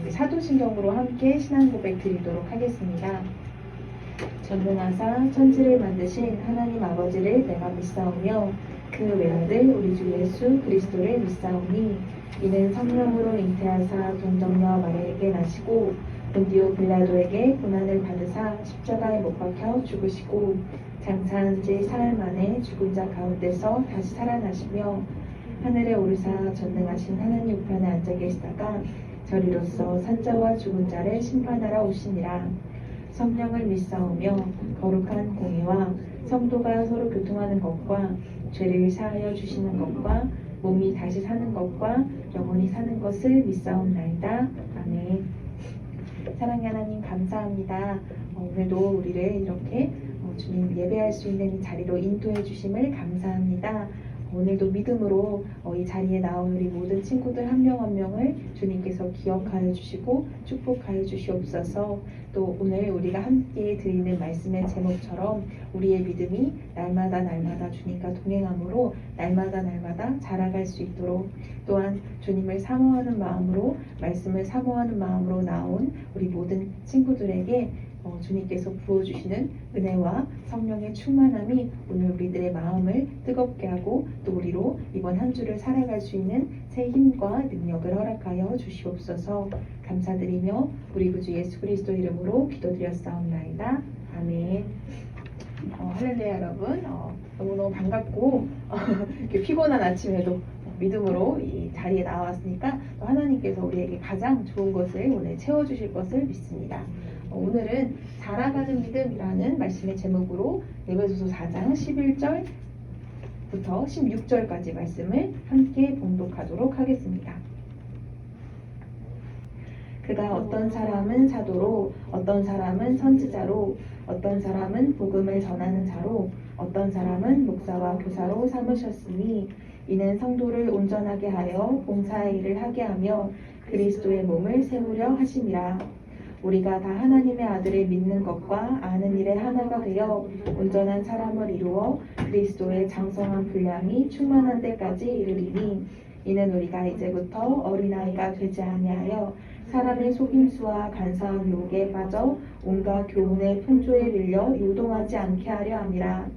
사도신경으로 함께 신앙 고백 드리도록 하겠습니다. 전능하사 천지를 만드신 하나님 아버지를 내가 믿사오며 그 외아들 우리 주 예수 그리스도를 믿사오니 이는 성령으로 잉태하사 동정녀 마리아에게 나시고 본디오 빌라도에게 고난을 받으사 십자가에 못 박혀 죽으시고 장사한 지 사흘 만에 죽은 자 가운데서 다시 살아나시며 하늘에 오르사 전능하신 하나님 우편에 앉아 계시다가 저리로서 산자와 죽은 자를 심판하러 오시니라. 성령을 믿사오며 거룩한 공의와 성도가 서로 교통하는 것과 죄를 사하여 주시는 것과 몸이 다시 사는 것과 영원히 사는 것을 믿사옵나이다. 아멘. 사랑의 하나님 감사합니다. 오늘도 우리를 이렇게 주님 예배할 수 있는 이 자리로 인도해 주심을 감사합니다. 오늘도 믿음으로 이 자리에 나온 우리 모든 친구들 한 명 한 명을 주님께서 기억하여 주시고 축복하여 주시옵소서. 또 오늘 우리가 함께 드리는 말씀의 제목처럼 우리의 믿음이 날마다 주님과 동행함으로 날마다 자라갈 수 있도록, 또한 주님을 사모하는 마음으로, 말씀을 사모하는 마음으로 나온 우리 모든 친구들에게 주님께서 부어주시는 은혜와 성령의 충만함이 오늘 우리들의 마음을 뜨겁게 하고 또 우리로 이번 한 주를 살아갈 수 있는 새 힘과 능력을 허락하여 주시옵소서. 감사드리며 우리 구주 예수 그리스도 이름으로 기도드렸사옵나이다. 아멘. 할렐루야 여러분, 너무너무 반갑고 이렇게 피곤한 아침에도 믿음으로 이 자리에 나왔으니까 또 하나님께서 우리에게 가장 좋은 것을 오늘 채워주실 것을 믿습니다. 오늘은 자라가는 믿음이라는 말씀의 제목으로 에베소서 4장 11절부터 16절까지 말씀을 함께 봉독하도록 하겠습니다. 그가 어떤 사람은 사도로, 어떤 사람은 선지자로, 어떤 사람은 복음을 전하는 자로, 어떤 사람은 목사와 교사로 삼으셨으니 이는 성도를 온전하게 하여 봉사의 일을 하게 하며 그리스도의 몸을 세우려 하심이라. 우리가 다 하나님의 아들을 믿는 것과 아는 일에 하나가 되어 온전한 사람을 이루어 그리스도의 장성한 분량이 충만한 데까지 이르리니 이는 우리가 이제부터 어린아이가 되지 아니하여 사람의 속임수와 간사한 유혹에 빠져 온갖 교훈의 풍조에 밀려 요동하지 않게 하려 함이라.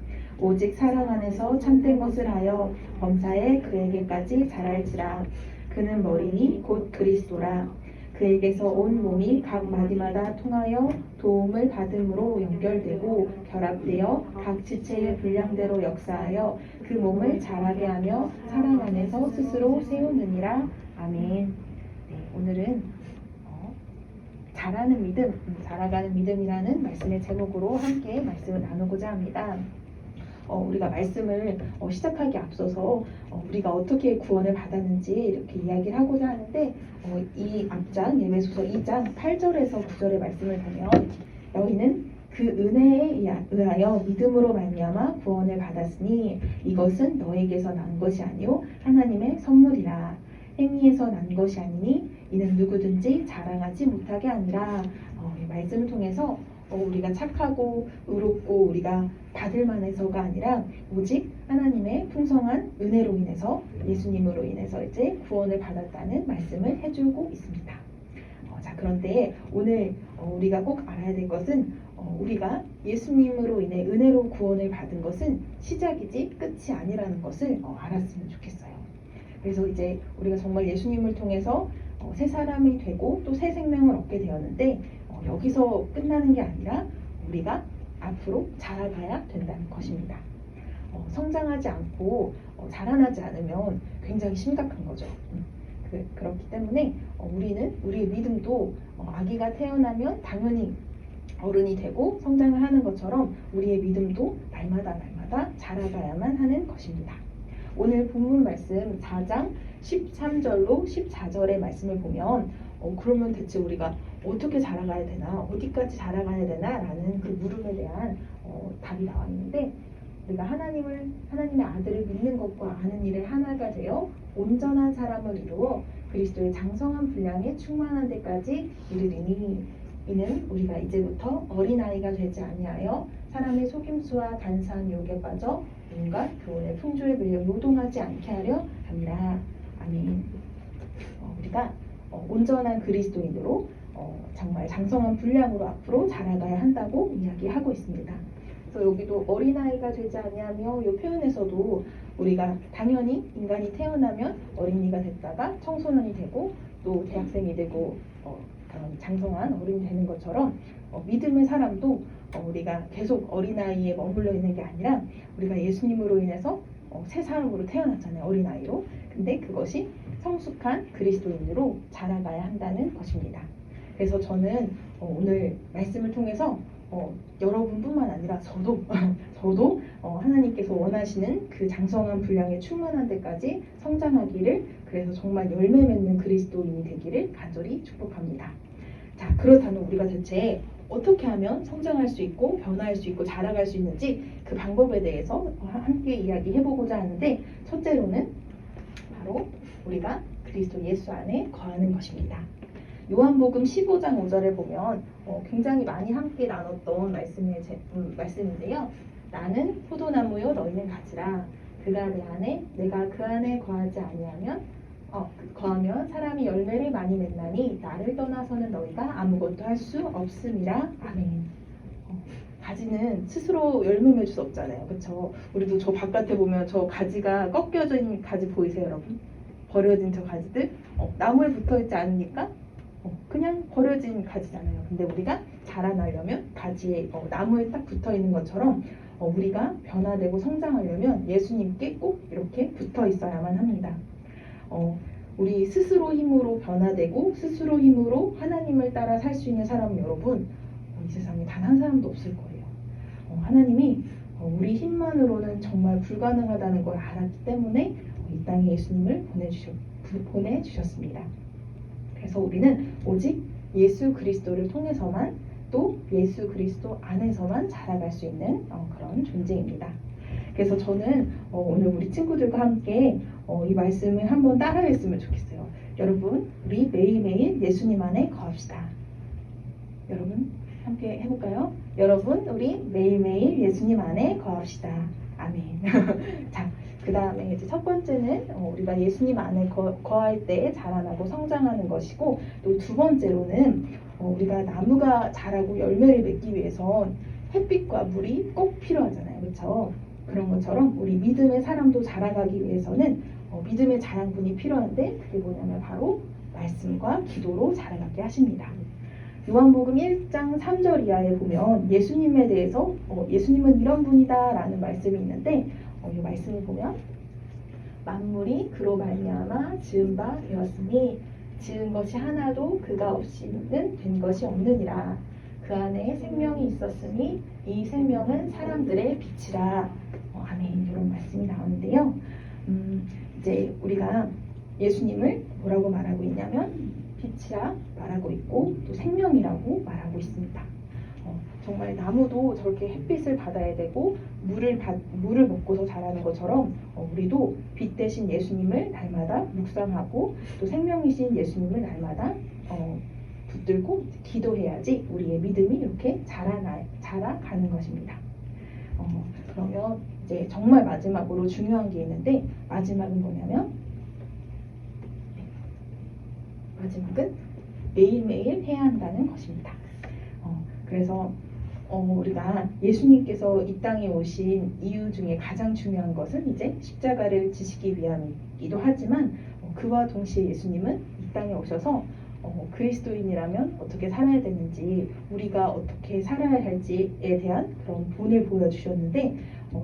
오직 사랑 안에서 참된 것을 하여 범사에 그에게까지 자랄지라. 그는 머리니 곧 그리스도라. 그에게서 온 몸이 각 마디마다 통하여 도움을 받음으로 연결되고 결합되어 각 지체의 분량대로 역사하여 그 몸을 자라게 하며 사랑 안에서 스스로 세우느니라. 아멘. 오늘은 자라는 믿음, 자라가는 믿음이라는 말씀의 제목으로 함께 말씀을 나누고자 합니다. 우리가 말씀을 시작하기 앞서서 우리가 어떻게 구원을 받았는지 이렇게 이야기를 하고자 하는데, 이 앞장 에베소서 2장 8절에서 9절의 말씀을 보면 너희는 그 은혜에 의하여 믿음으로 말미암아 구원을 받았으니 이것은 너에게서 난 것이 아니요 하나님의 선물이라. 행위에서 난 것이 아니니 이는 누구든지 자랑하지 못하게 아니라. 이 말씀을 통해서 우리가 착하고 의롭고 우리가 받을 만해서가 아니라 오직 하나님의 풍성한 은혜로 인해서 예수님으로 인해서 이제 구원을 받았다는 말씀을 해주고 있습니다. 자, 그런데 오늘 우리가 꼭 알아야 될 것은 우리가 예수님으로 인해 은혜로 구원을 받은 것은 시작이지 끝이 아니라는 것을 알았으면 좋겠어요. 그래서 이제 우리가 정말 예수님을 통해서 새 사람이 되고 또 새 생명을 얻게 되었는데 여기서 끝나는 게 아니라 우리가 앞으로 자라가야 된다는 것입니다. 성장하지 않고 자라나지 않으면 굉장히 심각한 거죠. 그렇기 때문에 우리는 우리의 믿음도 아기가 태어나면 당연히 어른이 되고 성장을 하는 것처럼 우리의 믿음도 날마다 자라가야만 하는 것입니다. 오늘 본문 말씀 4장 13절로 14절의 말씀을 보면 그러면 대체 우리가 어떻게 자라가야 되나, 어디까지 자라가야 되나 라는 그 물음에 대한 답이 나와 있는데, 우리가 하나님의 아들을 믿는 것과 아는 일에 하나가 되어 온전한 사람을 이루어 그리스도의 장성한 분량에 충만한 데까지 이르리니 이는 우리가 이제부터 어린아이가 되지 아니하여 사람의 속임수와 간사한 유혹에 빠져 온갖 교훈의 풍조에 밀려 요동하지 않게 하려 함이라. 아멘. 우리가 온전한 그리스도인으로 정말 장성한 분량으로 앞으로 자라가야 한다고 이야기하고 있습니다. 그래서 여기도 어린아이가 되지 아니하며 이 표현에서도 우리가 당연히 인간이 태어나면 어린이가 됐다가 청소년이 되고 또 대학생이 되고 그런 장성한 어른이 되는 것처럼 믿음의 사람도 우리가 계속 어린아이에 머물러 있는 게 아니라 우리가 예수님으로 인해서 새 사람으로 태어났잖아요. 어린아이로. 근데 그것이 성숙한 그리스도인으로 자라가야 한다는 것입니다. 그래서 저는 오늘 말씀을 통해서 여러분뿐만 아니라 저도 하나님께서 원하시는 그 장성한 분량에 충만한 데까지 성장하기를, 그래서 정말 열매 맺는 그리스도인이 되기를 간절히 축복합니다. 자, 그렇다면 우리가 대체 어떻게 하면 성장할 수 있고 변화할 수 있고 자라갈 수 있는지 그 방법에 대해서 함께 이야기해보고자 하는데, 첫째로는 바로 우리가 그리스도 예수 안에 거하는 것입니다. 요한복음 15장 5절을 보면 굉장히 많이 함께 나눴던 말씀인데요. 나는 포도나무요 너희는 가지라. 그가 내 안에 내가 그 안에 거하지 아니하면 거하면 사람이 열매를 많이 맺나니 나를 떠나서는 너희가 아무것도 할 수 없음이라. 아멘. 가지는 스스로 열매 맺을 수 없잖아요. 그렇죠? 우리도 저 바깥에 보면 저 가지가 꺾여진 가지 보이세요, 여러분? 버려진 저 가지들 나무에 붙어있지 않으니까 그냥 버려진 가지잖아요. 근데 우리가 자라나려면 가지에 나무에 딱 붙어있는 것처럼 우리가 변화되고 성장하려면 예수님께 꼭 이렇게 붙어 있어야만 합니다. 우리 스스로 힘으로 변화되고 스스로 힘으로 하나님을 따라 살 수 있는 사람은 여러분 이 세상에 단 한 사람도 없을 거예요. 하나님이 우리 힘만으로는 정말 불가능하다는 걸 알았기 때문에 이 땅에 예수님을 보내주셨습니다. 그래서 우리는 오직 예수 그리스도를 통해서만, 또 예수 그리스도 안에서만 자라갈 수 있는 그런 존재입니다. 그래서 저는 오늘 우리 친구들과 함께 이 말씀을 한번 따라했으면 좋겠어요. 여러분, 우리 매일매일 예수님 안에 거합시다. 여러분, 함께 해볼까요? 여러분, 우리 매일매일 예수님 안에 거합시다. 아멘. 자, 그 다음에 이제 첫 번째는 우리가 예수님 안에 거할 때 자라나고 성장하는 것이고, 또 두 번째로는 우리가 나무가 자라고 열매를 맺기 위해선 햇빛과 물이 꼭 필요하잖아요. 그렇죠? 그런 것처럼 우리 믿음의 사람도 자라가기 위해서는 믿음의 자양분이 필요한데, 그게 뭐냐면 바로 말씀과 기도로 자라가게 하십니다. 요한복음 1장 3절 이하에 보면 예수님에 대해서 예수님은 이런 분이다 라는 말씀이 있는데, 이 말씀을 보면 만물이 그로 말미암아 지은 바 되었으니 지은 것이 하나도 그가 없이는 된 것이 없느니라. 그 안에 생명이 있었으니 이 생명은 사람들의 빛이라. 아멘. 이런 말씀이 나오는데요. 이제 우리가 예수님을 뭐라고 말하고 있냐면 빛이라 말하고 있고 또 생명이라고 말하고 있습니다. 정말 나무도 저렇게 햇빛을 받아야 되고 물을 먹고서 자라는 것처럼 우리도 빛 대신 예수님을 날마다 묵상하고 또 생명이신 예수님을 날마다 붙들고 기도해야지 우리의 믿음이 이렇게 자라가는 것입니다. 그러면 이제 정말 마지막으로 중요한 게 있는데, 마지막은 뭐냐면 마지막은 매일매일 해야 한다는 것입니다. 그래서 우리가 예수님께서 이 땅에 오신 이유 중에 가장 중요한 것은 이제 십자가를 지시기 위함이기도 하지만, 그와 동시에 예수님은 이 땅에 오셔서 그리스도인이라면 어떻게 살아야 되는지, 우리가 어떻게 살아야 할지에 대한 그런 본을 보여주셨는데,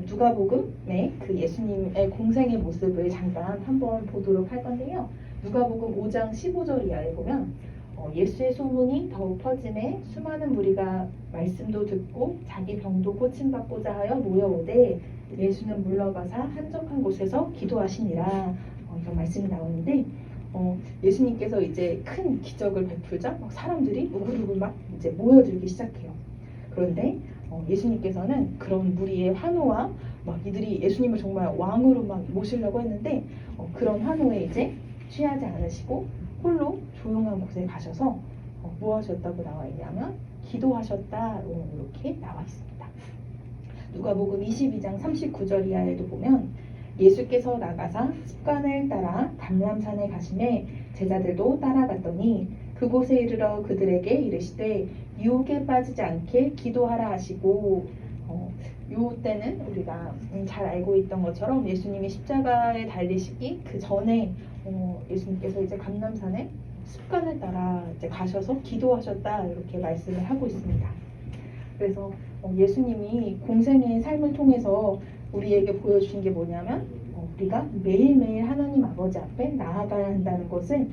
누가복음의 그 예수님의 공생의 모습을 잠깐 한번 보도록 할 건데요. 누가복음 5장 15절 이하에 보면 예수의 소문이 더욱 퍼짐에 수많은 무리가 말씀도 듣고 자기 병도 고침받고자 하여 모여오되 예수는 물러가사 한적한 곳에서 기도하시니라. 이런 말씀이 나오는데, 예수님께서 이제 큰 기적을 베풀자 막 사람들이 우글우글 막 이제 모여들기 시작해요. 그런데 예수님께서는 그런 무리의 환호와 막 이들이 예수님을 정말 왕으로 막 모시려고 했는데 그런 환호에 이제 취하지 않으시고 홀로 조용한 곳에 가셔서 뭐 하셨다고 나와 있냐면 기도하셨다로 이렇게 나와 있습니다. 누가복음 22장 39절 이하에도 보면 예수께서 나가사 습관을 따라 감람산에 가시매 제자들도 따라갔더니 그곳에 이르러 그들에게 이르시되 유혹에 빠지지 않게 기도하라 하시고, 요 때는 우리가 잘 알고 있던 것처럼 예수님이 십자가에 달리시기 그 전에 예수님께서 이제 감람산에 습관을 따라 이제 가셔서 기도하셨다, 이렇게 말씀을 하고 있습니다. 그래서 예수님이 공생의 삶을 통해서 우리에게 보여주신 게 뭐냐면, 우리가 매일매일 하나님 아버지 앞에 나아가야 한다는 것을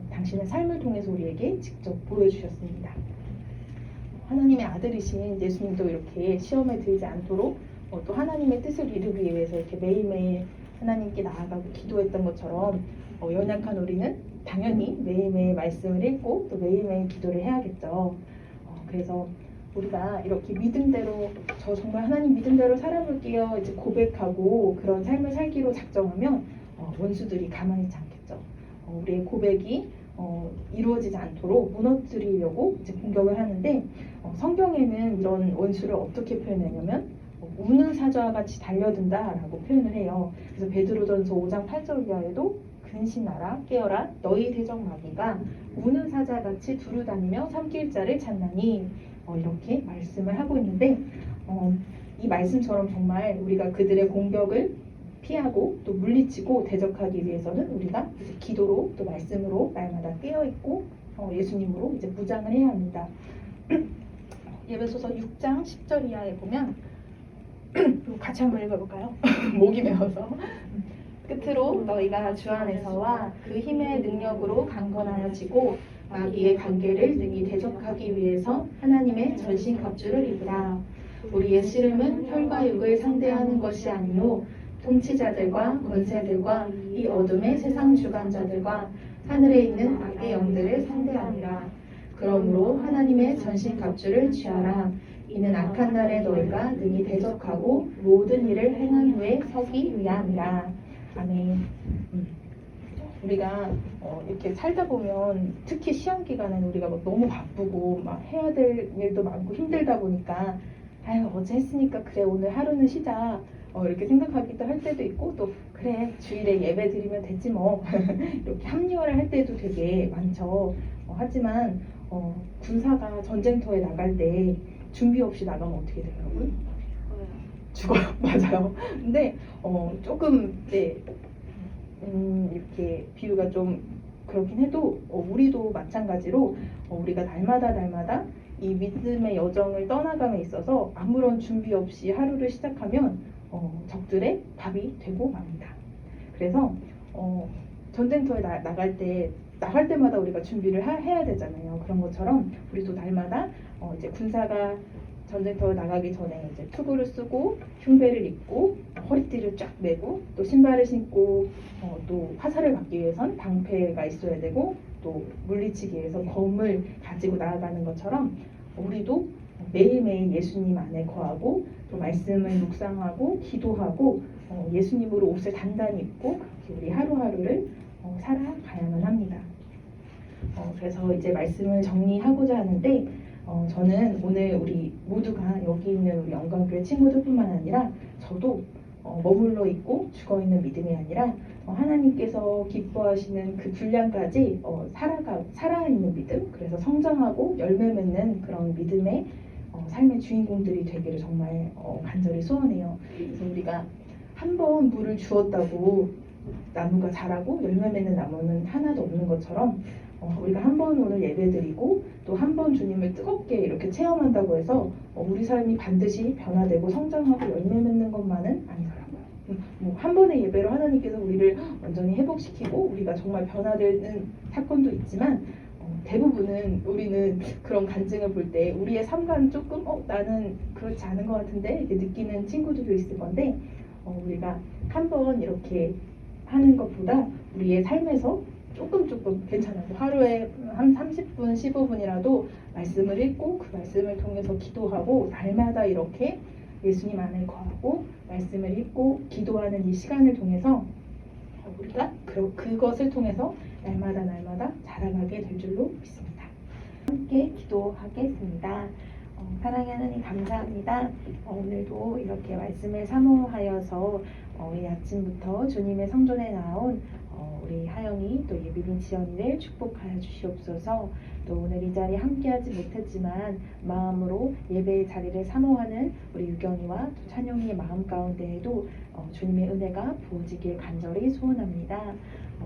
당신의 삶을 통해서 우리에게 직접 보여주셨습니다. 하나님의 아들이신 예수님도 이렇게 시험에 들지 않도록 또 하나님의 뜻을 이루기 위해서 이렇게 매일매일 하나님께 나아가고 기도했던 것처럼 연약한 우리는 당연히 매일매일 말씀을 읽고 또 매일매일 기도를 해야겠죠. 그래서 우리가 이렇게 믿음대로, 저 정말 하나님 믿음대로 살아볼게요, 이제 고백하고 그런 삶을 살기로 작정하면 원수들이 가만히 있지 않겠죠. 우리의 고백이 이루어지지 않도록 무너뜨리려고 이제 공격을 하는데, 성경에는 이런 원수를 어떻게 표현하냐면 우는 사자와 같이 달려든다라고 표현을 해요. 그래서 베드로전서 5장 8절 이하에도 근신하라 깨어라 너희 대적 마귀가 우는 사자같이 두루다니며 삼킬 자를 찾나니, 이렇게 말씀을 하고 있는데, 이 말씀처럼 정말 우리가 그들의 공격을 피하고 또 물리치고 대적하기 위해서는 우리가 이제 기도로 또 말씀으로 날마다 깨어있고 예수님으로 이제 무장을 해야 합니다. 예배소서 6장 10절 이하에 보면 같이 한번 읽어볼까요? 목이 메어서. 끝으로 너희가 주 안에서와 그 힘의 능력으로 강건하여지고 마귀의 관계를 능히 대적하기 위해서 하나님의 전신갑주를 입으라. 우리의 씨름은 혈과 육을 상대하는 것이 아니요 통치자들과 권세들과 이 어둠의 세상 주관자들과 하늘에 있는 악의 영들을 상대하니라. 그러므로 하나님의 전신갑주를 취하라. 이는 악한 날에 너희가 능히 대적하고 모든 일을 행한 후에 서기 위함이라. 아멘. 우리가 이렇게 살다 보면 특히 시험 기간에는 우리가 막 너무 바쁘고 막 해야 될 일도 많고 힘들다 보니까 아유 어제 했으니까 그래 오늘 하루는 쉬자 이렇게 생각하기도 할 때도 있고, 또 그래 주일에 예배 드리면 됐지 뭐 이렇게 합리화를 할 때도 되게 많죠. 하지만 군사가 전쟁터에 나갈 때 준비 없이 나가면 어떻게 돼요, 여러분? 죽어요. 맞아요. 근데 조금 이렇게 비유가 좀 그렇긴 해도 우리도 마찬가지로 우리가 날마다 이 믿음의 여정을 떠나감에 있어서 아무런 준비 없이 하루를 시작하면 적들의 밥이 되고 맙니다. 그래서 전쟁터에 나갈 때마다 우리가 준비를 해야 되잖아요. 그런 것처럼 우리도 날마다 이제 군사가 전쟁터에 나가기 전에 이제 투구를 쓰고 흉배를 입고 허리띠를 쫙 매고 또 신발을 신고 또 화살을 받기 위해선 방패가 있어야 되고 또 물리치기 위해서 검을 가지고 나아가는 것처럼 우리도 매일매일 예수님 안에 거하고 또 말씀을 묵상하고 기도하고 예수님으로 옷을 단단히 입고 그렇게 우리 하루하루를 살아가야만 합니다. 그래서 이제 말씀을 정리하고자 하는데, 저는 오늘 우리 모두가 여기 있는 우리 영광교회 친구들뿐만 아니라 저도 머물러 있고 죽어있는 믿음이 아니라 하나님께서 기뻐하시는 그 분량까지 살아있는 믿음, 그래서 성장하고 열매 맺는 그런 믿음의 삶의 주인공들이 되기를 정말 간절히 소원해요. 그래서 우리가 한 번 물을 주었다고 나무가 자라고 열매 맺는 나무는 하나도 없는 것처럼 우리가 한 번 오늘 예배드리고 또 한 번 주님을 뜨겁게 이렇게 체험한다고 해서 우리 삶이 반드시 변화되고 성장하고 열매 맺는 것만은 아니더라고요. 한 번의 예배로 하나님께서 우리를 완전히 회복시키고 우리가 정말 변화되는 사건도 있지만 대부분은 우리는 그런 간증을 볼 때 우리의 삶과는 조금 나는 그렇지 않은 것 같은데 이렇게 느끼는 친구들도 있을 건데, 우리가 한 번 이렇게 하는 것보다 우리의 삶에서 조금 괜찮아요. 하루에 한 30분, 15분이라도 말씀을 읽고 그 말씀을 통해서 기도하고 날마다 이렇게 예수님 안에 거하고 말씀을 읽고 기도하는 이 시간을 통해서 우리가 그것을 통해서 날마다 자라가게 될 줄로 믿습니다. 함께 기도하겠습니다. 사랑하는 하나님 감사합니다. 오늘도 이렇게 말씀을 사모하여서 이 아침부터 주님의 성전에 나온 우리 우리 하영이 또 예비민 지연이를 축복하여 주시옵소서. 또 오늘 이 자리에 함께하지 못했지만 마음으로 예배의 자리를 사모하는 우리 유경이와 또 찬영이의 마음 가운데에도 주님의 은혜가 부어지길 간절히 소원합니다.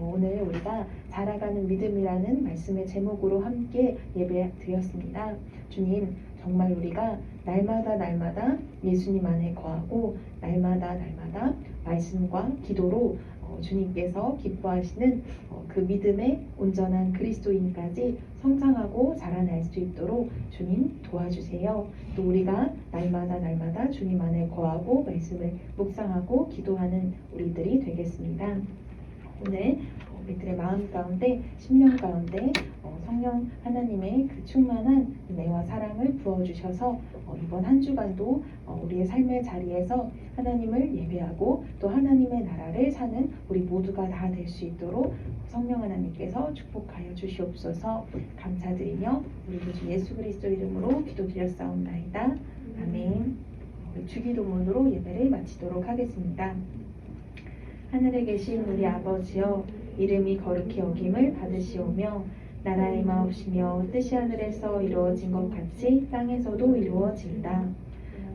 오늘 우리가 자라가는 믿음이라는 말씀의 제목으로 함께 예배 드렸습니다. 주님, 정말 우리가 날마다 예수님 안에 거하고 날마다 말씀과 기도로 주님께서 기뻐하시는 그 믿음의 온전한 그리스도인까지 성장하고 자라날 수 있도록 주님 도와주세요. 또 우리가 날마다 주님 안에 거하고 말씀을 묵상하고 기도하는 우리들이 되겠습니다. 오늘 우리들의 마음 가운데, 심령 가운데 성령 하나님의 그 충만한 은혜와 사랑을 부어주셔서 이번 한 주간도 우리의 삶의 자리에서 하나님을 예배하고 또 하나님의 나라를 사는 우리 모두가 다 될 수 있도록 성령 하나님께서 축복하여 주시옵소서. 감사드리며 우리 주 예수 그리스도 이름으로 기도드렸사옵나이다. 아멘. 우리 주기도문으로 예배를 마치도록 하겠습니다. 하늘에 계신 우리 아버지여, 이름이 거룩히 여김을 받으시오며 나라의 마옵시며 뜻이 하늘에서 이루어진 것 같이 땅에서도 이루어진다.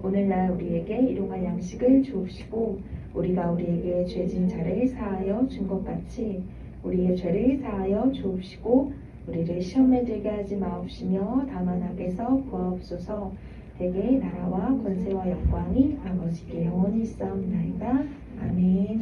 오늘날 우리에게 일용할 양식을 주옵시고 우리가 우리에게 죄진 자를 사하여 준 것 같이 우리의 죄를 사하여 주옵시고 우리를 시험에 들게 하지 마옵시며 다만 악에서 구하옵소서. 대개 나라와 권세와 영광이 아버지께 영원히 있사옵나이다. 아멘.